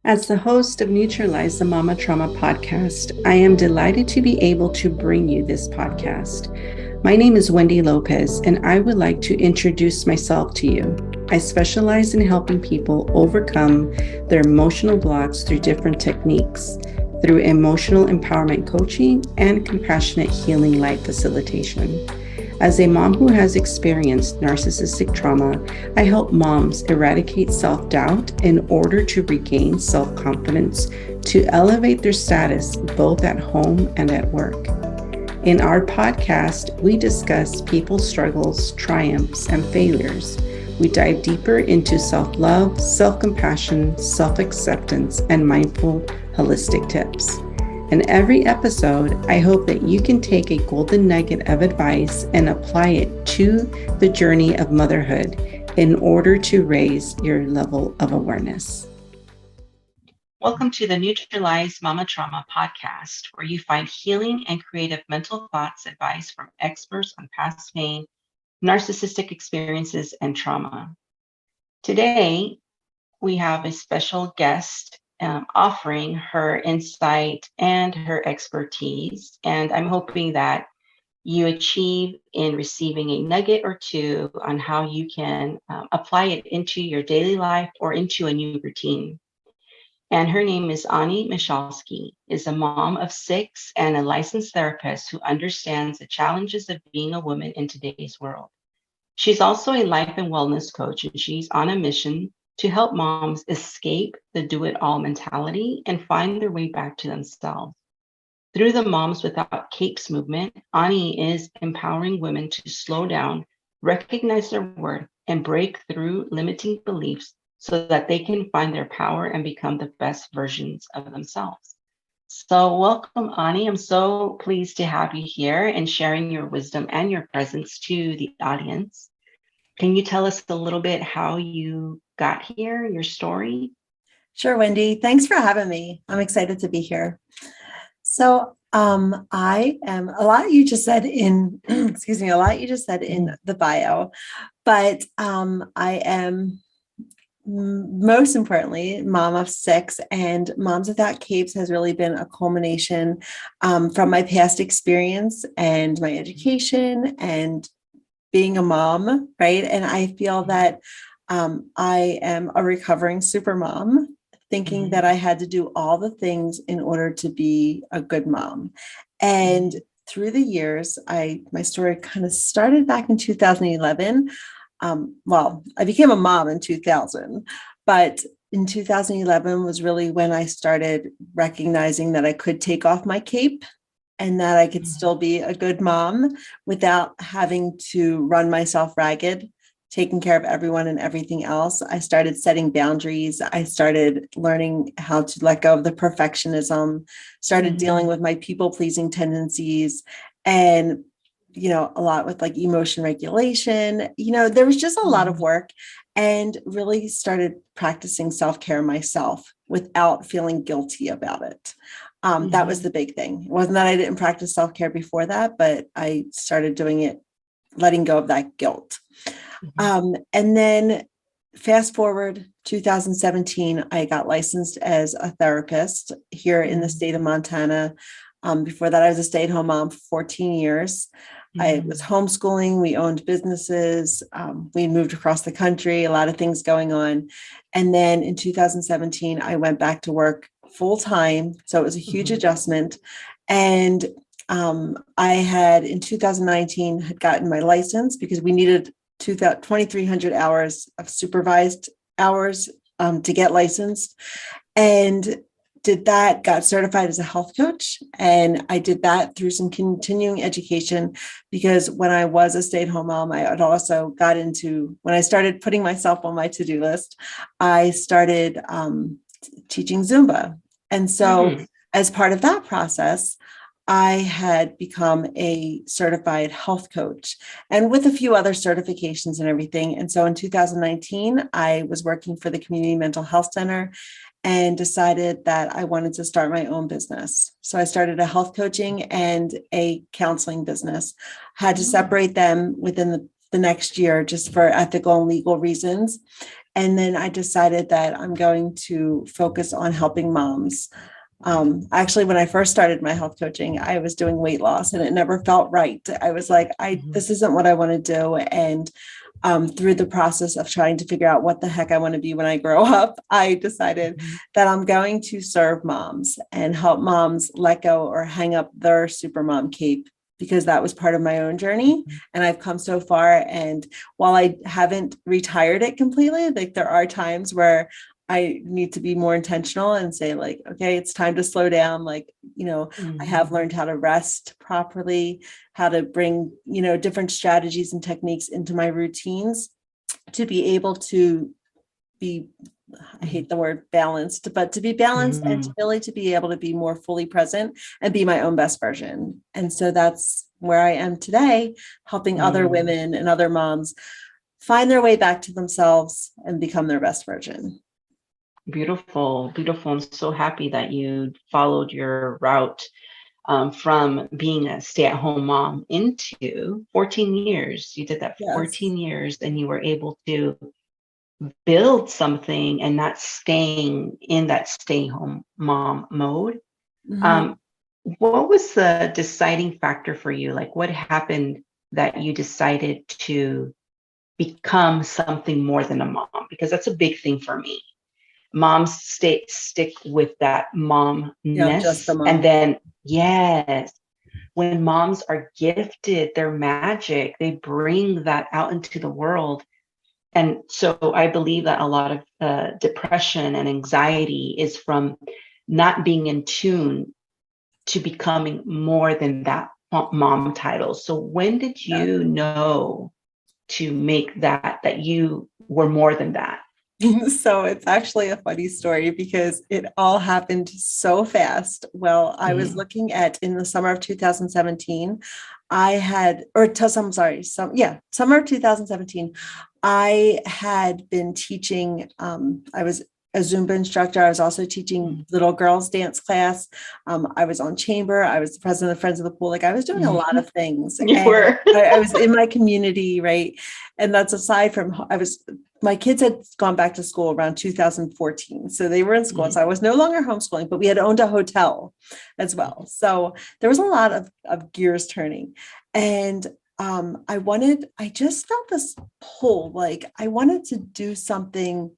As the host of Neutralize the Mama Trauma podcast, I am delighted to be able to bring you this podcast. My name is Wendy Lopez, and I would like to introduce myself to you. I specialize in helping people overcome their emotional blocks through different techniques, through emotional empowerment coaching and compassionate healing life facilitation. As a mom who has experienced narcissistic trauma, I help moms eradicate self-doubt in order to regain self-confidence to elevate their status both at home and at work. In our podcast, we discuss people's struggles, triumphs, and failures. We dive deeper into self-love, self-compassion, self-acceptance, and mindful, holistic tips. In every episode, I hope that you can take a golden nugget of advice and apply it to the journey of motherhood in order to raise your level of awareness. Welcome to the Neutralize Mama Trauma podcast, where you find healing and creative mental thoughts advice from experts on past pain, narcissistic experiences, and trauma. Today, we have a special guest offering her insight and her expertise. And I'm hoping that you achieve in receiving a nugget or two on how you can apply it into your daily life or into a new routine. And her name is Onnie Michalsky, is a mom of 6 and a licensed therapist who understands the challenges of being a woman in today's world. She's also a life and wellness coach, and she's on a mission to help moms escape the do-it-all mentality and find their way back to themselves. Through the Moms Without Capes movement, Onnie is empowering women to slow down, recognize their worth, and break through limiting beliefs so that they can find their power and become the best versions of themselves. So welcome, Onnie. I'm so pleased to have you here and sharing your wisdom and your presence to the audience. Can you tell us a little bit how you got here, your story? Sure, Wendy. Thanks for having me. I'm excited to be here. So I am, a lot you just said in, a lot you just said in the bio, but I am most importantly, mom of 6, and Moms Without Capes has really been a culmination from my past experience and my education and being a mom, right? And I feel that I am a recovering super mom, thinking that I had to do all the things in order to be a good mom. And through the years, my story kind of started back in 2011. I became a mom in 2000, but in 2011 was really when I started recognizing that I could take off my cape and that I could still be a good mom without having to run myself ragged, taking care of everyone and everything else. I started setting boundaries. I started learning how to let go of the perfectionism, started dealing with my people-pleasing tendencies, and a lot with like emotion regulation. There was just a lot of work, and really started practicing self-care myself without feeling guilty about it. That was the big thing. It wasn't that I didn't practice self-care before that, but I started doing it, letting go of that guilt. And then fast forward 2017, I got licensed as a therapist here in the state of Montana. Before that, I was a stay-at-home mom for 14 years. I was homeschooling. We owned businesses. We moved across the country, a lot of things going on. And then in 2017, I went back to work full time. So it was a huge adjustment. And I had in 2019 had gotten my license because we needed 2,300 hours of supervised hours to get licensed. And did that, got certified as a health coach. And I did that through some continuing education, because when I was a stay-at-home mom, I had also got into, when I started putting myself on my to-do list, I started teaching Zumba. And so as part of that process, I had become a certified health coach, and with a few other certifications and everything. And so in 2019, I was working for the Community Mental Health Center and decided that I wanted to start my own business. So I started a health coaching and a counseling business. Had to separate them within the next year just for ethical and legal reasons. And then I decided that I'm going to focus on helping moms. Actually, when I first started my health coaching, I was doing weight loss and it never felt right. I was like, this isn't what I want to do. And through the process of trying to figure out what the heck I want to be when I grow up, I decided that I'm going to serve moms and help moms let go or hang up their super mom cape, because that was part of my own journey. And I've come so far. And while I haven't retired it completely, like there are times where I need to be more intentional and say like, okay, it's time to slow down. Like, I have learned how to rest properly, how to bring, different strategies and techniques into my routines to be able to be, I hate the word balanced, but to be balanced and to really to be able to be more fully present and be my own best version. And so that's where I am today, helping other women and other moms find their way back to themselves and become their best version. Beautiful, beautiful. I'm so happy that you followed your route from being a stay-at-home mom into 14 years. You did that for 14 years and you were able to build something and not staying in that stay-home mom mode. What was the deciding factor for you? Like what happened that you decided to become something more than a mom? Because that's a big thing for me. Moms stick with that momness. Just the mom. And then, yes, when moms are gifted, they're magic. They bring that out into the world. And so I believe that a lot of depression and anxiety is from not being in tune to becoming more than that mom title. So when did you know to make that you were more than that? So it's actually a funny story because it all happened so fast. Well, I was looking at in the summer of 2017, summer of 2017, I had been teaching, I was a Zumba instructor. I was also teaching little girls dance class. I was on chamber. I was the president of Friends of the Pool. Like I was doing a lot of things. You were. I was in my community, right? And that's aside from, my kids had gone back to school around 2014. So they were in school. So I was no longer homeschooling, but we had owned a hotel as well. So there was a lot of gears turning. And I just felt this pull, like I wanted to do something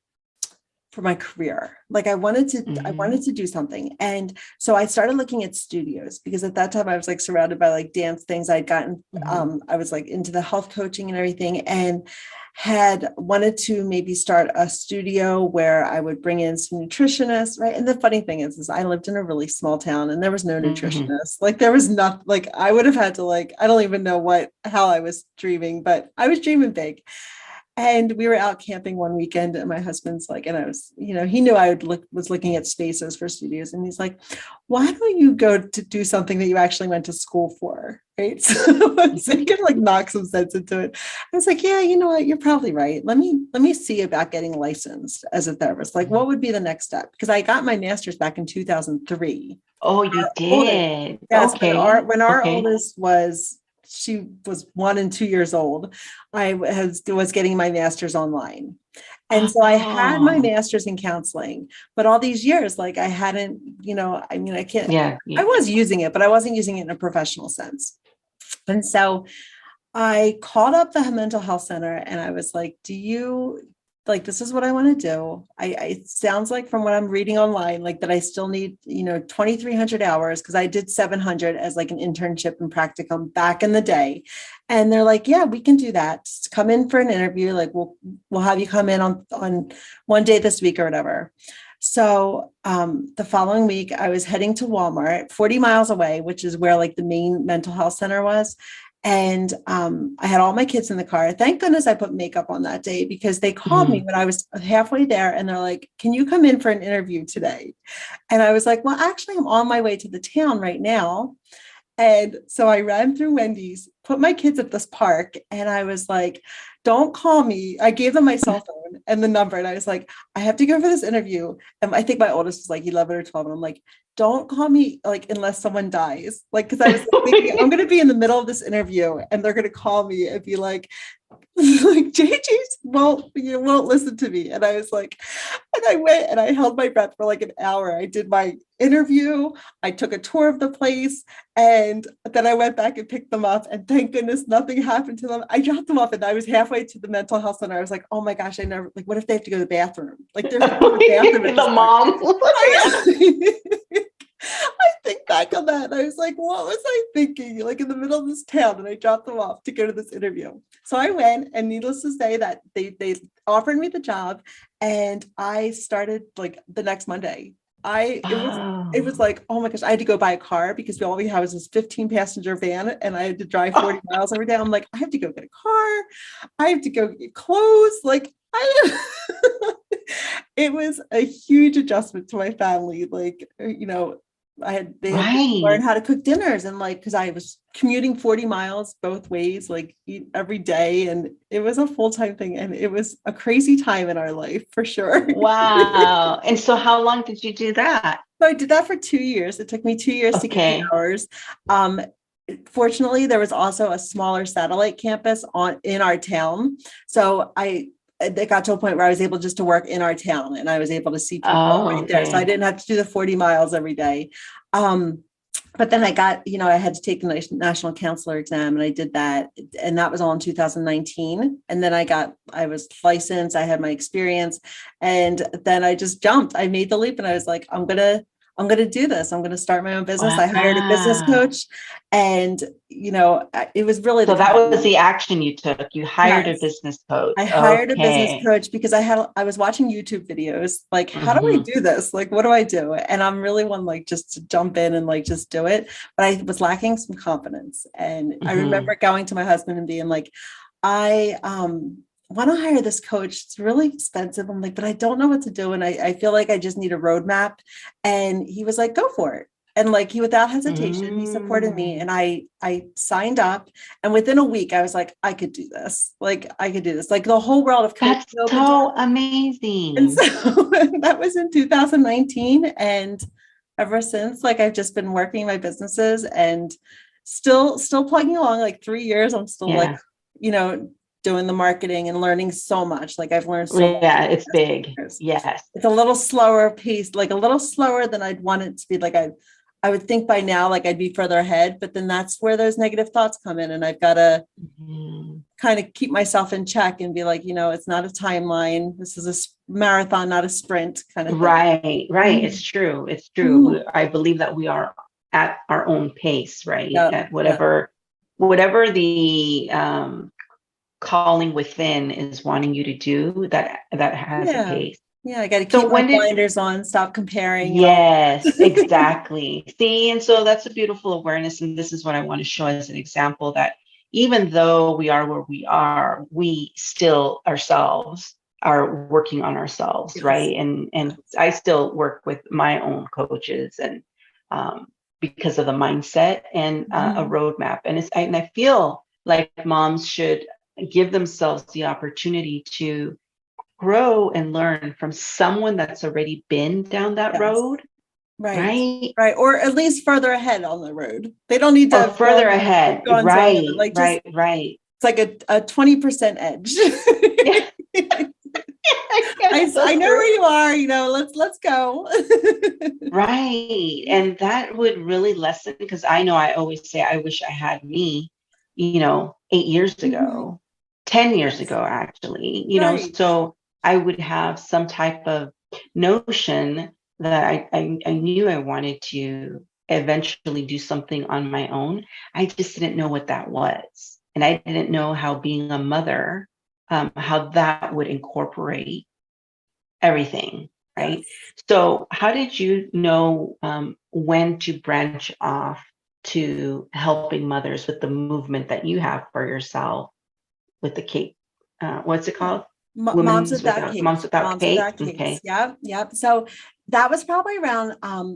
for my career. Like I wanted to do something. And so I started looking at studios because at that time I was like surrounded by like dance things. I'd gotten, I was like into the health coaching and everything, and had wanted to maybe start a studio where I would bring in some nutritionists. Right. And the funny thing is I lived in a really small town and there was no nutritionist. Like there was nothing, like I would have had to I don't even know how I was dreaming, but I was dreaming big. And we were out camping one weekend and my husband's like, and I was, he knew I was looking at spaces for studios. And he's like, why don't you go to do something that you actually went to school for? Right. So I was like, kind of like knock some sense into it. I was like, yeah, you know what? You're probably right. Let me see about getting licensed as a therapist. Like what would be the next step? Because I got my master's back in 2003. Oh, you did? Yes. Okay. When our oldest she was 1 and 2 years old, I was getting my master's online. And so I had my master's in counseling, but all these years, like I hadn't, I can't, I was using it, but I wasn't using it in a professional sense. And so I called up the mental health center and I was like, this is what I want to do. It sounds like from what I'm reading online, like that I still need, 2,300 hours because I did 700 as like an internship and practicum back in the day. And they're like, yeah, we can do that. Just come in for an interview. Like we'll have you come in on one day this week or whatever. So the following week I was heading to Walmart 40 miles away, which is where like the main mental health center was. And I had all my kids in the car. Thank goodness I put makeup on that day because they called me when I was halfway there and they're like, can you come in for an interview today? And I was like, well, actually, I'm on my way to the town right now. And so I ran through Wendy's, put my kids at this park, and I was like, don't call me. I gave them my cell phone and the number. And I was like, I have to go for this interview. And I think my oldest was like 11 or 12. And I'm like, don't call me like unless someone dies. Like, because I was thinking, I'm going to be in the middle of this interview and they're going to call me and be like, JJ won't listen to me. And I was like, and I went and I held my breath for like an hour. I did my interview. I took a tour of the place, and then I went back and picked them up. And thank goodness nothing happened to them. I dropped them off and I was halfway to the mental health center. I was like, oh my gosh, what if they have to go to the bathroom? Like there's a bathroom at the mom. I think back on that and I was like, what was I thinking? Like in the middle of this town, and I dropped them off to go to this interview. So I went, and needless to say that they offered me the job, and I started like the next Monday. It was like, oh my gosh, I had to go buy a car because all we have is this 15 passenger van, and I had to drive 40 miles every day. I'm like, I have to go get a car. I have to go get clothes. Like it was a huge adjustment to my family. Like, they had to learn how to cook dinners, and like, because I was commuting 40 miles both ways, like eat every day. And it was a full-time thing. And it was a crazy time in our life for sure. Wow. And so how long did you do that? So I did that for 2 years. It took me 2 years to get the hours. Fortunately, there was also a smaller satellite campus in our town. So it got to a point where I was able just to work in our town, and I was able to see people there. So I didn't have to do the 40 miles every day. But then I got, I had to take the national counselor exam, and I did that. And that was all in 2019. And then I was licensed, I had my experience, and then I just jumped. I made the leap, and I was like, I'm going to do this. I'm going to start my own business. Wow. I hired a business coach, and, it was really. So that was the action you took. You hired a business coach. I hired a business coach because I was watching YouTube videos. Like, how do I do this? Like, what do I do? And I'm really one, like, just to jump in and like, just do it. But I was lacking some confidence. And I remember going to my husband and being like, I want to hire this coach. It's really expensive. I'm like, but I don't know what to do. And I feel like I just need a roadmap. And he was like, go for it. And like, without hesitation, he supported me, and I signed up. And within a week, I was like, I could do this. Like, I could do this. Like the whole world of coaching. That's so amazing. And so that was in 2019. And ever since, like, I've just been working my businesses and still plugging along. Like 3 years, I'm still doing the marketing and learning so much. Like I've learned so much. Yeah, it's big. Yes. It's a little slower pace, like a little slower than I'd want it to be. Like I would think by now, like I'd be further ahead, but then that's where those negative thoughts come in. And I've got to kind of keep myself in check and be like, it's not a timeline. This is a marathon, not a sprint kind of thing. Right. It's true. It's true. I believe that we are at our own pace, right? At whatever the calling within is wanting you to do, that has a pace. Yeah, I got to keep my blinders on, stop comparing. Yes, exactly. See, and so that's a beautiful awareness. And this is what I want to show as an example, that even though we are where we are, we still ourselves are working on ourselves, right? And I still work with my own coaches, and because of the mindset and a roadmap. And I feel like moms should give themselves the opportunity to grow and learn from someone that's already been down that road. Right. Or at least further ahead on the road. They don't need to further ahead. Right. It's like a 20% edge. I know where you are, let's go. Right. And that would really lessen, because I know I always say, I wish I had me, 8 years ago, 10 years ago, actually, so I would have some type of notion that I knew I wanted to eventually do something on my own. I just didn't know what that was. And I didn't know how being a mother, how that would incorporate everything, right? So how did you know when to branch off to helping mothers with the movement that you have for yourself with the cake? What's it called? Moms Without Cakes. Okay. Yep. So that was probably around,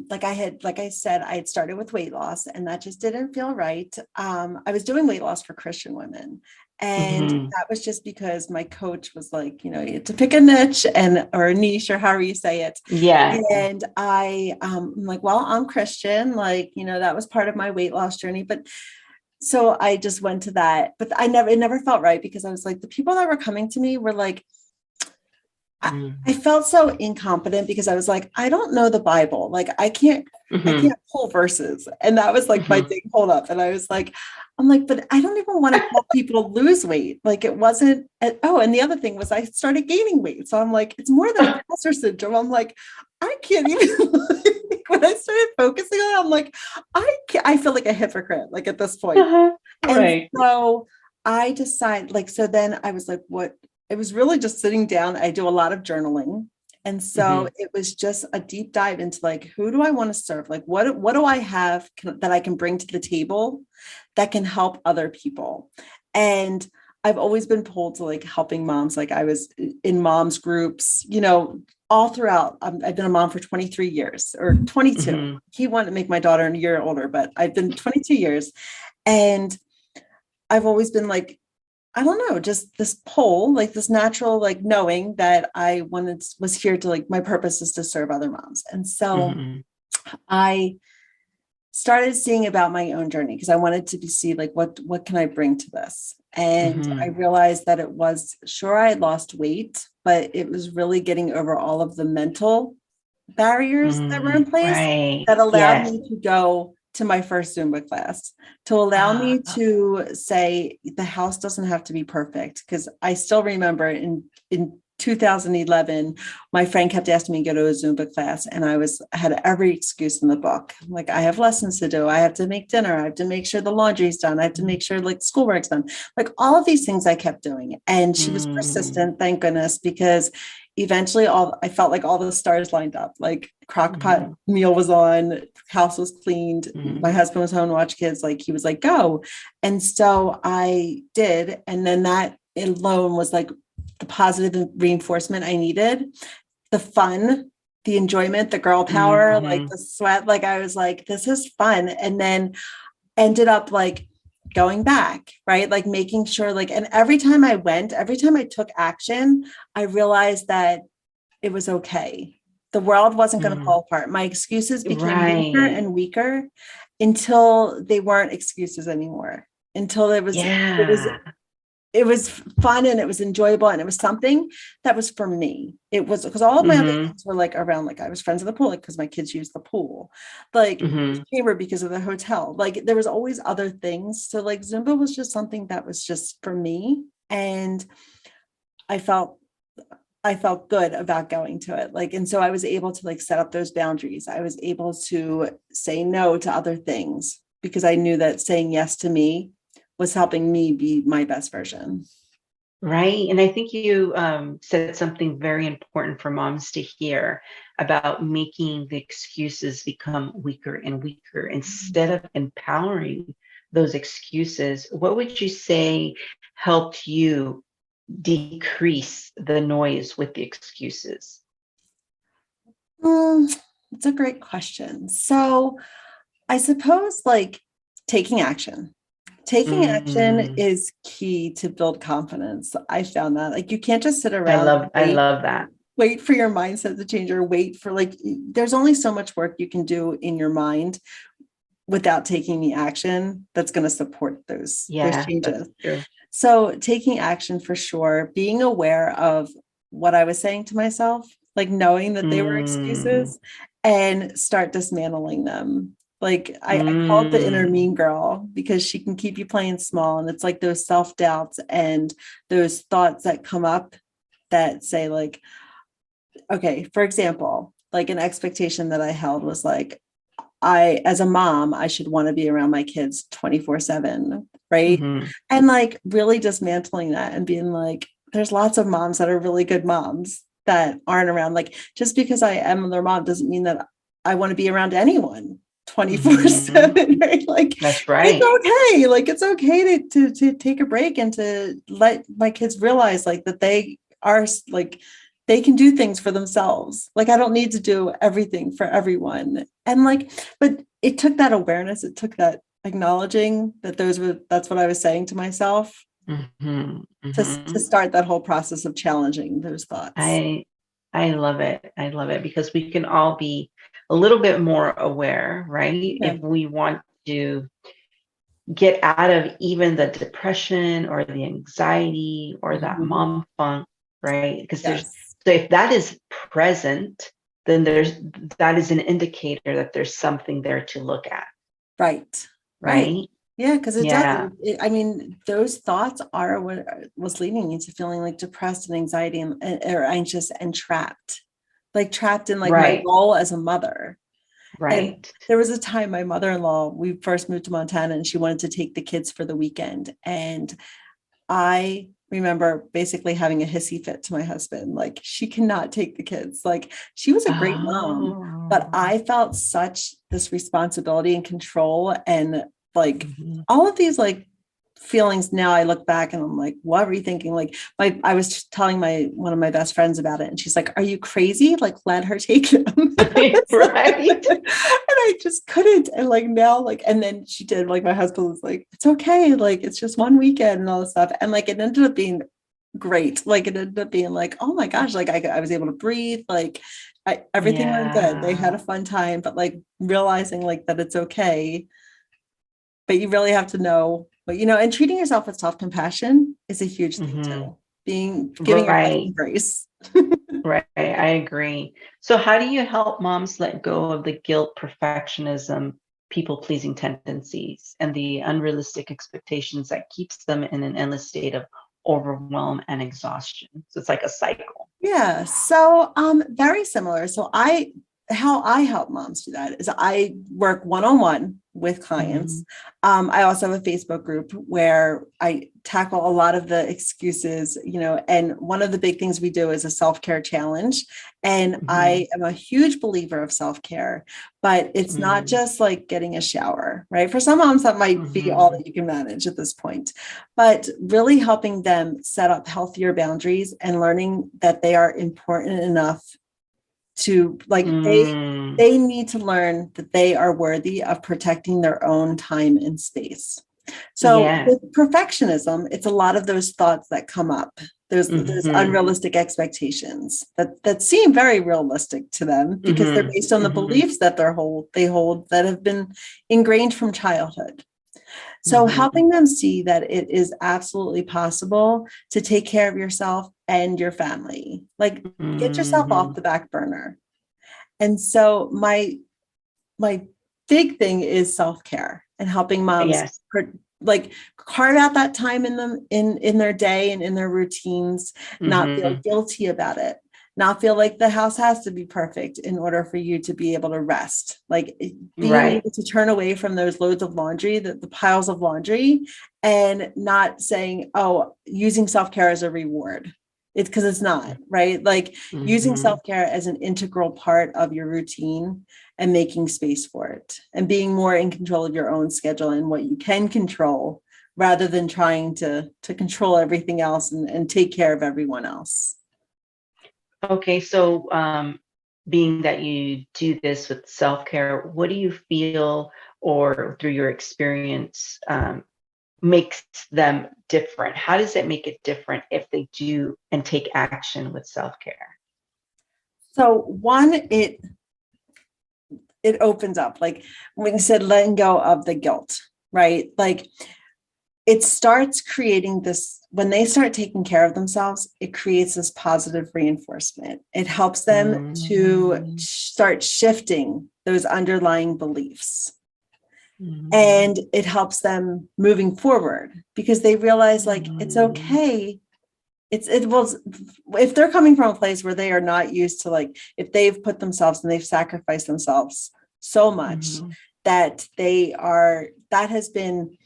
like I said, I had started with weight loss, and that just didn't feel right. I was doing weight loss for Christian women, And that was just because my coach was like, you know, you have to pick a niche or a niche or however you say it. Yeah. And I'm like, well, I'm Christian. Like, you know, that was part of my weight loss journey. But so I just went to that, but it never felt right because I was like, the people that were coming to me were like, I felt so incompetent because I was like, I don't know the Bible. Like I can't pull verses. And that was like my big hold up. And I was like, I'm like, but I don't even want to help people lose weight. Like it wasn't, and the other thing was I started gaining weight. So I'm like, it's more than imposter syndrome. I'm like, I can't even, when I started focusing on it, I'm like, I feel like a hypocrite, like at this point. And so I decided so then I was like, what? It was really just sitting down. I do a lot of journaling. And so it was just a deep dive into like, who do I want to serve? Like, what do I have that I can bring to the table that can help other people? And I've always been pulled to like helping moms. Like I was in moms groups, you know, all throughout. I've been a mom for 23 years or 22. He wanted to make my daughter a year older, but I've been 22 years. And I've always been like, I don't know, just this pull, like this natural, like knowing that I was here to like, my purpose is to serve other moms. And so I started seeing about my own journey because I wanted to see like, what can I bring to this? And I realized that it was sure I had lost weight, but it was really getting over all of the mental barriers that were in place that allowed me to go to my first Zumba class, to allow me to say the house doesn't have to be perfect. Because I still remember in 2011, my friend kept asking me to go to a Zumba class, and I had every excuse in the book. Like, I have lessons to do. I have to make dinner. I have to make sure the laundry's done. I have to make sure like schoolwork's done. Like all of these things I kept doing. And she was persistent, thank goodness, because eventually I felt like all the stars lined up, like crock pot meal was on, house was cleaned. My husband was home to watch kids. Like he was like, go. And so I did. And then that alone was like the positive reinforcement I needed, the fun, the enjoyment, the girl power, like the sweat. Like I was like, this is fun. And then ended up like going back, right? Like making sure like, and every time I took action, I realized that it was okay. The world wasn't going to fall apart. My excuses became weaker and weaker until they weren't excuses anymore, until it was fun and it was enjoyable and it was something that was for me. It was because all of my other things were like around, like I was friends of the pool, like because my kids used the pool, like chamber because of the hotel. Like there was always other things. So like Zumba was just something that was just for me. And I felt good about going to it. Like, and so I was able to like set up those boundaries. I was able to say no to other things because I knew that saying yes to me was helping me be my best version. Right. And I think you said something very important for moms to hear about making the excuses become weaker and weaker instead of empowering those excuses. What would you say helped you decrease the noise with the excuses? It's a great question. So I suppose like taking action. Taking action is key to build confidence. I found that like you can't just sit around. I love that. Wait for your mindset to change or wait for like, there's only so much work you can do in your mind without taking the action that's going to support those changes. So taking action for sure, being aware of what I was saying to myself, like knowing that they were excuses and start dismantling them. Like I call it the inner mean girl because she can keep you playing small. And it's like those self-doubts and those thoughts that come up that say like, okay, for example, like an expectation that I held was like, as a mom, I should want to be around my kids 24/7. Right. And like really dismantling that and being like, there's lots of moms that are really good moms that aren't around. Like just because I am their mom doesn't mean that I want to be around anyone 24/7, right? Like that's right. It's okay. Like it's okay to take a break and to let my kids realize like that they are like they can do things for themselves. Like I don't need to do everything for everyone. And like, but it took that awareness, it took that acknowledging that that's what I was saying to myself to start that whole process of challenging those thoughts. I love it. I love it because we can all be a little bit more aware, right? Yeah. If we want to get out of even the depression or the anxiety or that mom funk, right? Because so if that is present, then that is an indicator that there's something there to look at. Right. Yeah, because it does. I mean, those thoughts are what was leading you to feeling like depressed and anxiety or anxious and trapped in like my role as a mother. And there was a time my mother-in-law, we first moved to Montana and she wanted to take the kids for the weekend. And I remember basically having a hissy fit to my husband. Like, she cannot take the kids. Like, she was a great mom, but I felt such this responsibility and control and like all of these like feelings. Now I look back and I'm like, what were you thinking? Like, I was telling one of my best friends about it, and she's like, are you crazy? Like, let her take them. Right. And I just couldn't. And like now, like, and then she did, like, my husband was like, it's okay, like, it's just one weekend and all this stuff. And like, it ended up being great. Like, it ended up being like, oh my gosh, like I was able to breathe, like everything went good. They had a fun time, but like realizing like that it's okay. But you really have to know, but and treating yourself with self-compassion is a huge thing too. Giving yourself grace. Right. I agree. So how do you help moms let go of the guilt, perfectionism, people-pleasing tendencies, and the unrealistic expectations that keeps them in an endless state of overwhelm and exhaustion? So it's like a cycle. Yeah. So very similar. So how I help moms do that is I work one-on-one with clients. I also have a Facebook group where I tackle a lot of the excuses, and one of the big things we do is a self-care challenge. And I am a huge believer of self-care, but it's not just like getting a shower, right? For some moms, that might be all that you can manage at this point, but really helping them set up healthier boundaries and learning that they are important enough to like they need to learn that they are worthy of protecting their own time and space. So with perfectionism, it's a lot of those thoughts that come up. There's unrealistic expectations that seem very realistic to them because they're based on the beliefs that they hold that have been ingrained from childhood. So helping them see that it is absolutely possible to take care of yourself and your family, like get yourself off the back burner. And so my big thing is self-care and helping moms like carve out that time in their day and in their routines, not feel guilty about it, not feel like the house has to be perfect in order for you to be able to rest, like being able to turn away from those loads of laundry, the piles of laundry, and not saying, oh, using self-care as a reward. It's because it's not, right? Like using self-care as an integral part of your routine and making space for it and being more in control of your own schedule and what you can control rather than trying to control everything else and take care of everyone else. Okay, so being that you do this with self-care, what do you feel, or through your experience, makes them different? How does it make it different if they do and take action with self-care? So one, it opens up, like when you said letting go of the guilt, right? Like it starts creating this, when they start taking care of themselves, it creates this positive reinforcement. It helps them to start shifting those underlying beliefs. And it helps them moving forward because they realize like, it's okay. It was, if they're coming from a place where they are not used to, like, if they've put themselves and they've sacrificed themselves so much that that has been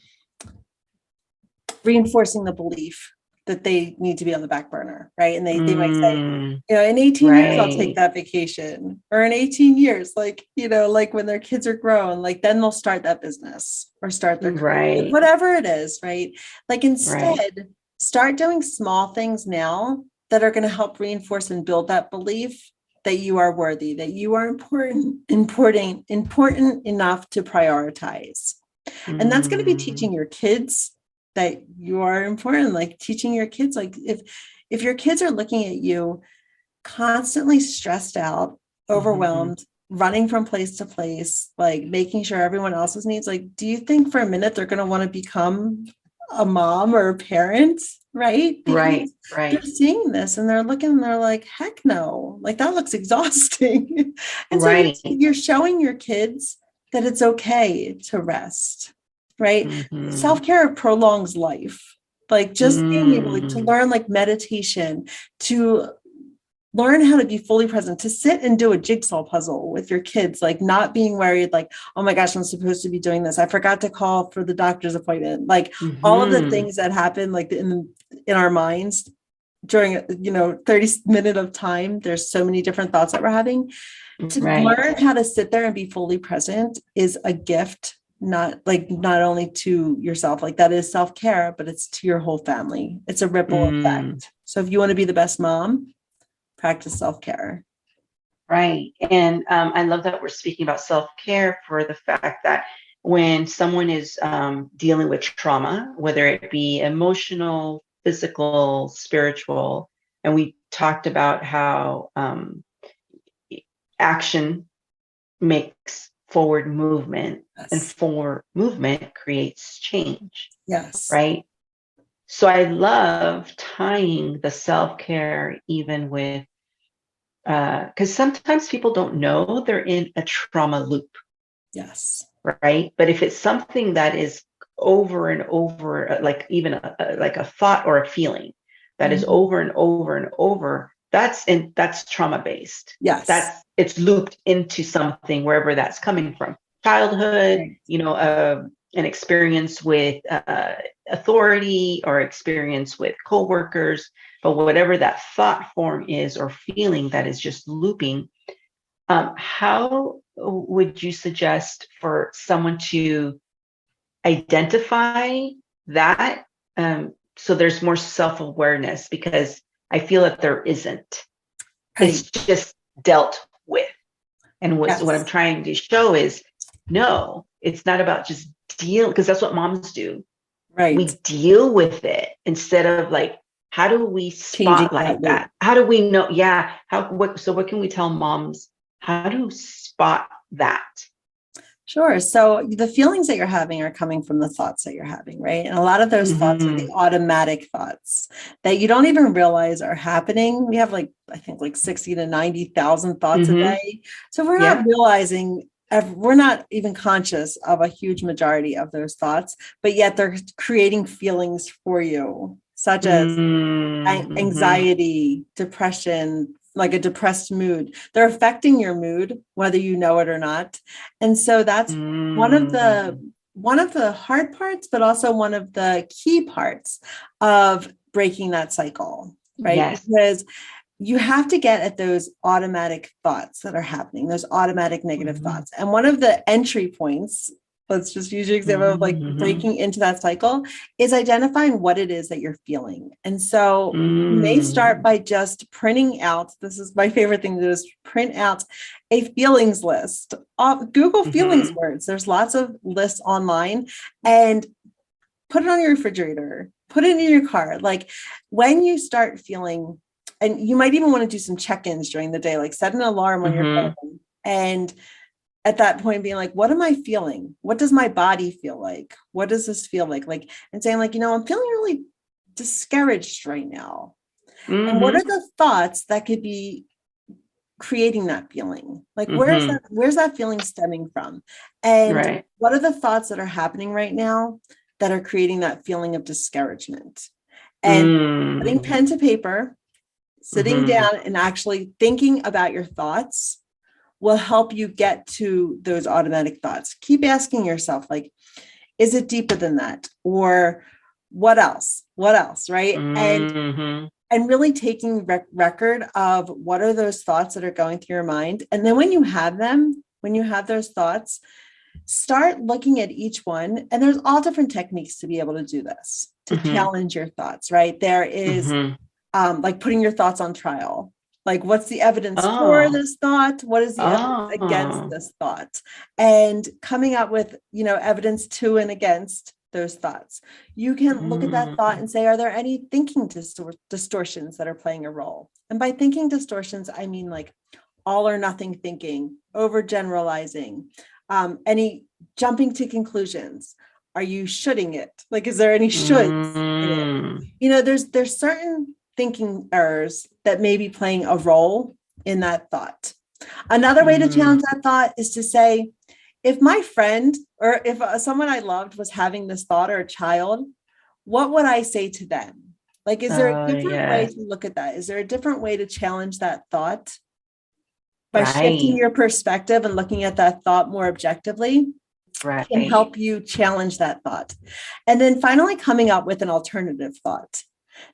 reinforcing the belief that they need to be on the back burner, right? And they might say, in 18 years, I'll take that vacation, or in 18 years, like, like when their kids are grown, like then they'll start that business or start their career, like, whatever it is, right? Like instead, start doing small things now that are going to help reinforce and build that belief that you are worthy, that you are important enough to prioritize. And that's going to be teaching your kids that you are important, like teaching your kids, like if your kids are looking at you constantly stressed out, overwhelmed, running from place to place, like making sure everyone else's needs, like, do you think for a minute they're going to want to become a mom or a parent? Right? Because they're seeing this and they're looking and they're like, heck no, like that looks exhausting. And so you're showing your kids that it's okay to rest, right? Self-care prolongs life. Like just being able to learn like meditation, to learn how to be fully present, to sit and do a jigsaw puzzle with your kids, like not being worried, like, oh my gosh, I'm supposed to be doing this. I forgot to call for the doctor's appointment. Like all of the things that happen, like in our minds during, 30 minutes of time, there's so many different thoughts that we're having. To learn how to sit there and be fully present is a gift, not only to yourself, like that is self-care, but it's to your whole family. It's a ripple effect. So if you want to be the best mom, practice self-care. Right. And I love that we're speaking about self-care for the fact that when someone is dealing with trauma, whether it be emotional, physical, spiritual, and we talked about how action makes forward movement, and forward movement creates change. Yes. Right. So I love tying the self-care even with, because sometimes people don't know they're in a trauma loop. Yes. Right. But if it's something that is over and over, like even like a thought or a feeling that is over and over and over, that's trauma based. Yes. It's looped into something wherever that's coming from. Childhood, an experience with authority or experience with coworkers, but whatever that thought form is or feeling that is just looping, how would you suggest for someone to identify that so there's more self-awareness? Because I feel that there isn't. It's just dealt with. And what I'm trying to show is, no, it's not about just deal, because that's what moms do. Right. We deal with it instead of like, how do we spotlight that? How do we know? Yeah. So what can we tell moms? How to spot that? Sure. So the feelings that you're having are coming from the thoughts that you're having, right? And a lot of those thoughts are the automatic thoughts that you don't even realize are happening. We have I think 60 to 90,000 thoughts a day. So we're not realizing, we're not even conscious of a huge majority of those thoughts, but yet they're creating feelings for you, such as anxiety, depression, like a depressed mood. They're affecting your mood, whether you know it or not. And so that's one of the hard parts, but also one of the key parts of breaking that cycle, right? Yes. Because you have to get at those automatic thoughts that are happening, those automatic negative thoughts. And one of the entry points, let's just use your example of breaking into that cycle, is identifying what it is that you're feeling. And so you may start by just printing out, this is my favorite thing to do, is print out a feelings list. Google feelings words. There's lots of lists online, and put it on your refrigerator, put it in your car. Like when you start feeling, and you might even want to do some check-ins during the day, like set an alarm on your phone, and at that point being like, what am I feeling? What does my body feel like? What does this feel like? And saying I'm feeling really discouraged right now. And what are the thoughts that could be creating that feeling? Like, where's that feeling stemming from? And what are the thoughts that are happening right now that are creating that feeling of discouragement? And putting pen to paper, sitting down and actually thinking about your thoughts will help you get to those automatic thoughts. Keep asking yourself, like, is it deeper than that? Or what else? What else? Right. And really taking record of what are those thoughts that are going through your mind. And then when you have those thoughts, start looking at each one. And there's all different techniques to be able to do this, to challenge your thoughts, right? There is like putting your thoughts on trial. Like, what's the evidence for this thought? What is the evidence against this thought? And coming up with, evidence to and against those thoughts. You can look at that thought and say, are there any thinking distortions that are playing a role? And by thinking distortions, I mean like all or nothing thinking, overgeneralizing, any jumping to conclusions. Are you shoulding it? Like, is there any shoulds in it? You know, there's certain thinking errors that may be playing a role in that thought. Another way to challenge that thought is to say, if my friend or if someone I loved was having this thought, or a child, what would I say to them? Like, is there a different way to look at that? Is there a different way to challenge that thought? By shifting your perspective and looking at that thought more objectively, can help you challenge that thought. And then finally coming up with an alternative thought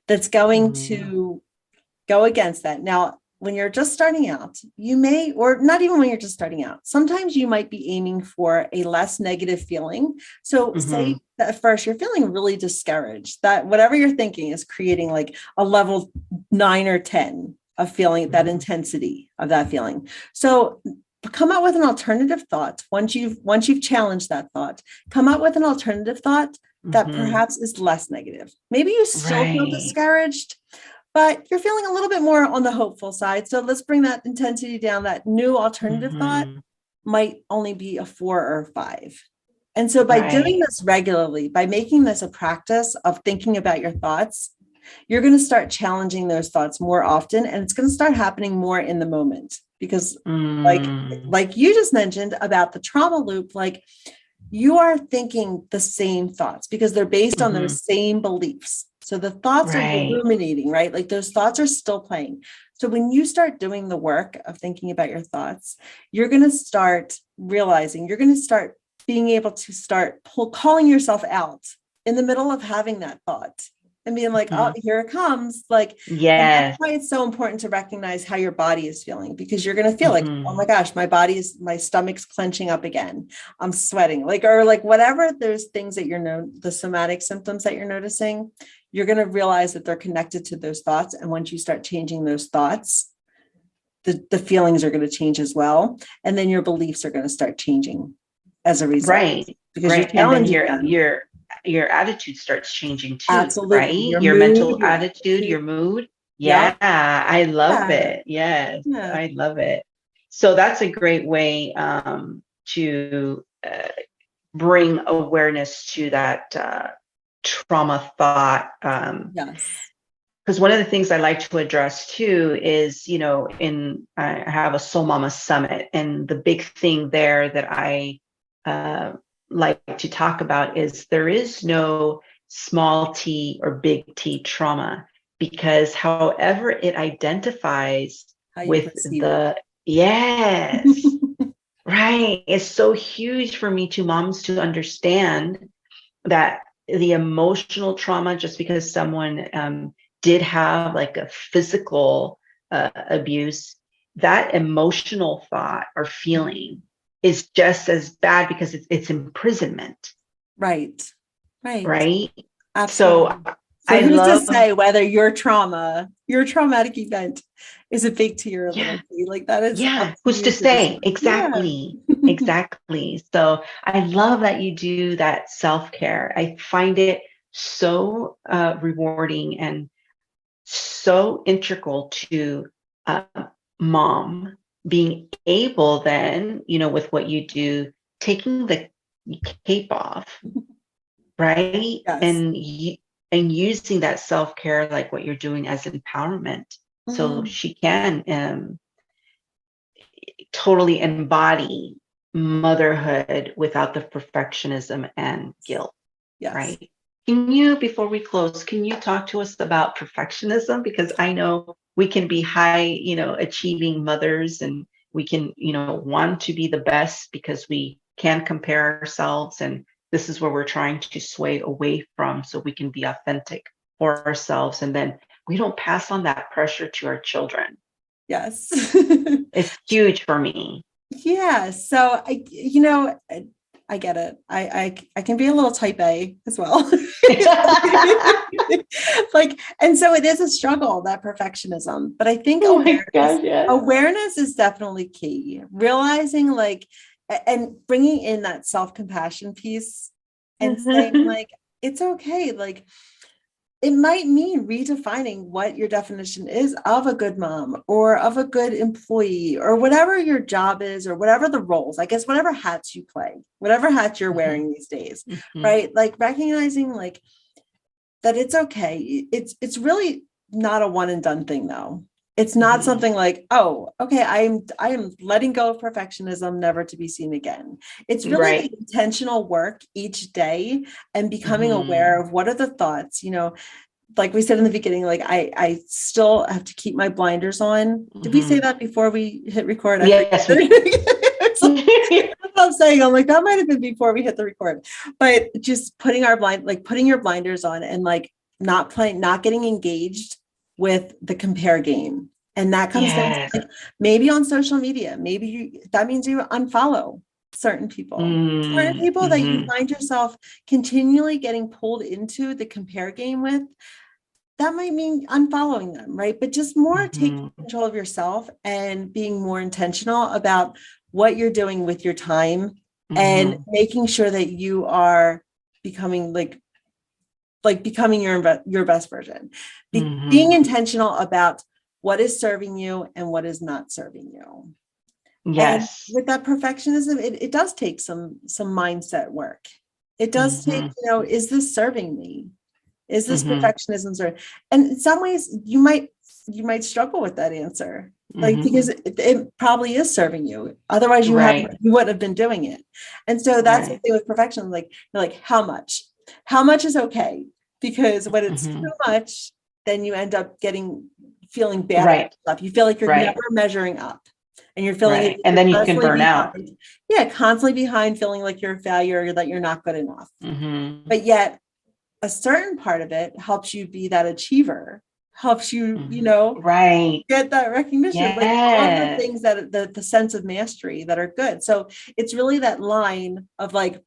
that's going to go against that. Now, when you're just starting out, you may, or not even when you're just starting out, sometimes you might be aiming for a less negative feeling. So say that at first you're feeling really discouraged, that whatever you're thinking is creating like a level 9 or 10 of feeling, that intensity of that feeling. So come up with an alternative thought. Once you've challenged that thought, come up with an alternative thought that perhaps is less negative. Maybe you still feel discouraged, but you're feeling a little bit more on the hopeful side. So let's bring that intensity down. That new alternative thought might only be a 4 or 5. And so by doing this regularly, by making this a practice of thinking about your thoughts, you're going to start challenging those thoughts more often, and it's going to start happening more in the moment. Because like you just mentioned about the trauma loop, like you are thinking the same thoughts because they're based on those same beliefs. So the thoughts are ruminating, right? Like those thoughts are still playing. So when you start doing the work of thinking about your thoughts, you're going to start realizing, you're going to start being able to start calling yourself out in the middle of having that thought. And being like, oh, here it comes. Like, and that's why it's so important to recognize how your body is feeling, because you're going to feel like, oh my gosh, my stomach's clenching up again. I'm sweating, like, or like whatever, there's things that the somatic symptoms that you're noticing, you're going to realize that they're connected to those thoughts. And once you start changing those thoughts, the feelings are going to change as well. And then your beliefs are going to start changing as a result. Because you're challenging them. Your attitude starts changing too. Absolutely. Right? Your mood, mental attitude, your mood. Yeah, I love it. Yes, I love it. So that's a great way to bring awareness to that trauma thought. Because one of the things I like to address too is, I have a Soul Mama Summit, and the big thing there that I like to talk about is there is no small t or big T trauma, because however it identifies with right, it's so huge for me moms to understand that the emotional trauma, just because someone did have like a physical abuse, that emotional thought or feeling is just as bad, because it's imprisonment. Right. Absolutely. So I who's love to say whether your traumatic event is a big T or a little T? Like that is who's to say? Exactly. Exactly. So I love that you do that self-care. I find it so rewarding and so integral to mom being able then, with what you do, taking the cape off, right? And using that self-care, like what you're doing, as empowerment. So she can totally embody motherhood without the perfectionism and guilt, right? Can you, before we close, can you talk to us about perfectionism? Because I know we can be high, achieving mothers, and we can, want to be the best because we can compare ourselves. And this is where we're trying to sway away from, so we can be authentic for ourselves. And then we don't pass on that pressure to our children. Yes. It's huge for me. Yeah. So I get it. I can be a little type A as well. And so it is a struggle, that perfectionism, but I think awareness is definitely key. Realizing and bringing in that self-compassion piece and saying like, it's okay. Like, it might mean redefining what your definition is of a good mom or of a good employee or whatever your job is, or whatever the roles, I guess, whatever hats you play, whatever hat you're wearing these days, right? Like recognizing like that it's okay. It's really not a one and done thing though. It's not something like, oh, okay, I am letting go of perfectionism, never to be seen again. It's really the intentional work each day and becoming aware of what are the thoughts, like we said in the beginning, like I still have to keep my blinders on. Did we say that before we hit record? Yes. That's what I'm saying. I'm like, that might have been before we hit the record, but just putting your blinders on and like not getting engaged with the compare game. And that comes down to like, maybe on social media, that means you unfollow certain people that you find yourself continually getting pulled into the compare game with. That might mean unfollowing them, right? But just more taking control of yourself and being more intentional about what you're doing with your time and making sure that you are becoming becoming your best version. Being intentional about what is serving you and what is not serving you. Yes. And with that perfectionism, it does take some mindset work. It does take, is this serving me? Is this perfectionism serving? And in some ways you might struggle with that answer, like, because it probably is serving you. Otherwise you wouldn't have been doing it. And so that's the thing with perfection. Like, you're like, how much is okay? Because when it's too much, then you end up feeling bad about yourself. You feel like you're never measuring up. And you're feeling and then you can burn out. Yeah, constantly behind, feeling like you're a failure, or that you're not good enough. But yet a certain part of it helps you be that achiever, helps you, get that recognition, like all the things that the sense of mastery that are good. So it's really that line of like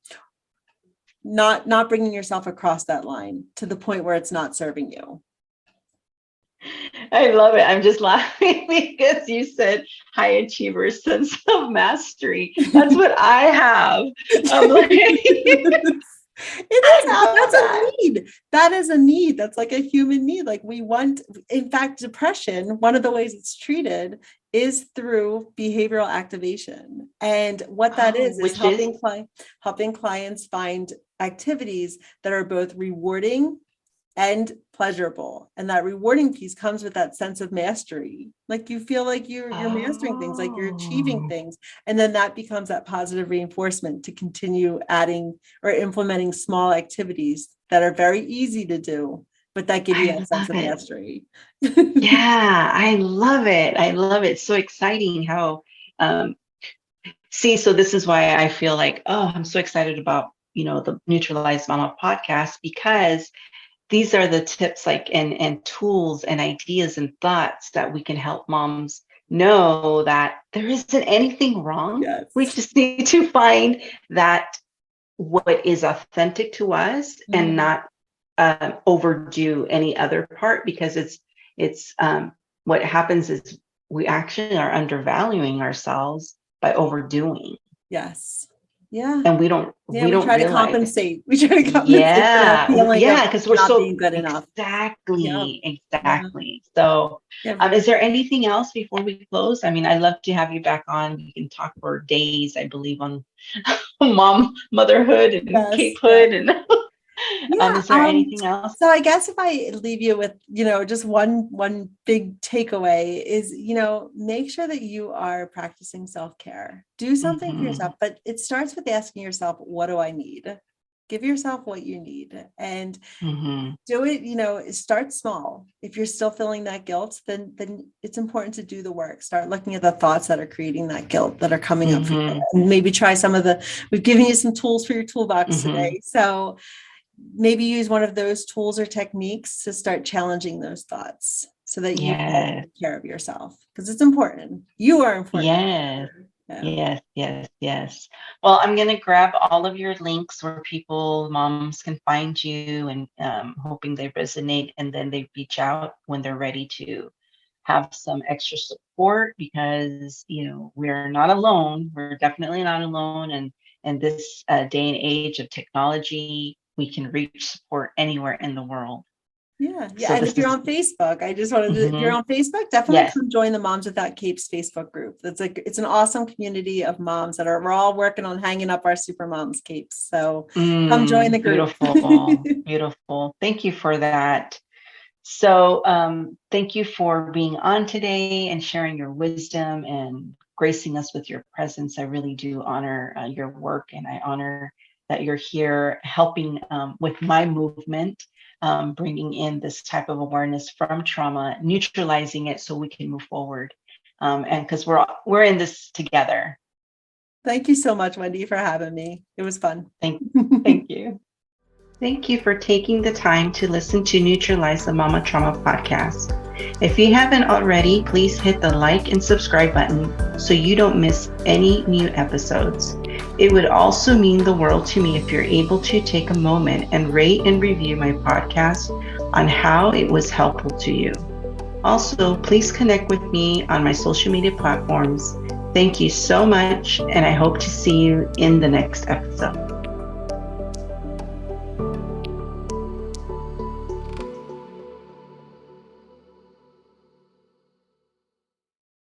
not bringing yourself across that line to the point where it's not serving you. I love it. I'm just laughing because you said high achiever sense of mastery. That's what I have. I'm like, That's a need. That is a need. That's like a human need. Like we want, in fact, depression, one of the ways it's treated is through behavioral activation. And what that is helping clients find activities that are both rewarding and pleasurable. And that rewarding piece comes with that sense of mastery. Like you feel like you're mastering things, like you're achieving things. And then that becomes that positive reinforcement to continue adding or implementing small activities that are very easy to do, but that give you that sense of mastery. Yeah, I love it. I love it. So exciting how, so this is why I feel like, I'm so excited about, the Neutralized Mama podcast, because these are the tips and tools and ideas and thoughts that we can help moms know that there isn't anything wrong. Yes. We just need to find that what is authentic to us and not overdo any other part, because it's what happens is we actually are undervaluing ourselves by overdoing. Yes. Yeah. And we don't try to compensate. We try to compensate. Because we're so being good enough. Exactly. So, is there anything else before we close? I mean, I'd love to have you back on. We can talk for days, I believe, on motherhood and capehood and. Is there anything else? So I guess if I leave you with, just one big takeaway is, make sure that you are practicing self-care. Do something for yourself, but it starts with asking yourself, what do I need? Give yourself what you need and do it, start small. If you're still feeling that guilt, then it's important to do the work. Start looking at the thoughts that are creating that guilt that are coming up for you. And maybe try we've given you some tools for your toolbox today. So maybe use one of those tools or techniques to start challenging those thoughts so that you can take care of yourself, because it's important. You are important. Yes. Well, I'm going to grab all of your links where moms can find you, and hoping they resonate, and then they reach out when they're ready to have some extra support, because, we're not alone. We're definitely not alone. And in this day and age of technology, we can reach support anywhere in the world. Yeah. So And this if you're is on Facebook, I just wanted to, if you're Mhm. on Facebook, definitely Yes. come join the Moms Without Capes Facebook group. It's an awesome community of moms that we're all working on hanging up our super moms capes. So come join the group. Beautiful, beautiful. Thank you for that. So thank you for being on today and sharing your wisdom and gracing us with your presence. I really do honor your work, and I honor that you're here helping with my movement, bringing in this type of awareness from trauma, neutralizing it so we can move forward. And because we're in this together. Thank you so much, Wendy, for having me. It was fun. Thank you. Thank you for taking the time to listen to Neutralize the Mama Trauma podcast. If you haven't already, please hit the like and subscribe button so you don't miss any new episodes. It would also mean the world to me if you're able to take a moment and rate and review my podcast on how it was helpful to you. Also, please connect with me on my social media platforms. Thank you so much, and I hope to see you in the next episode.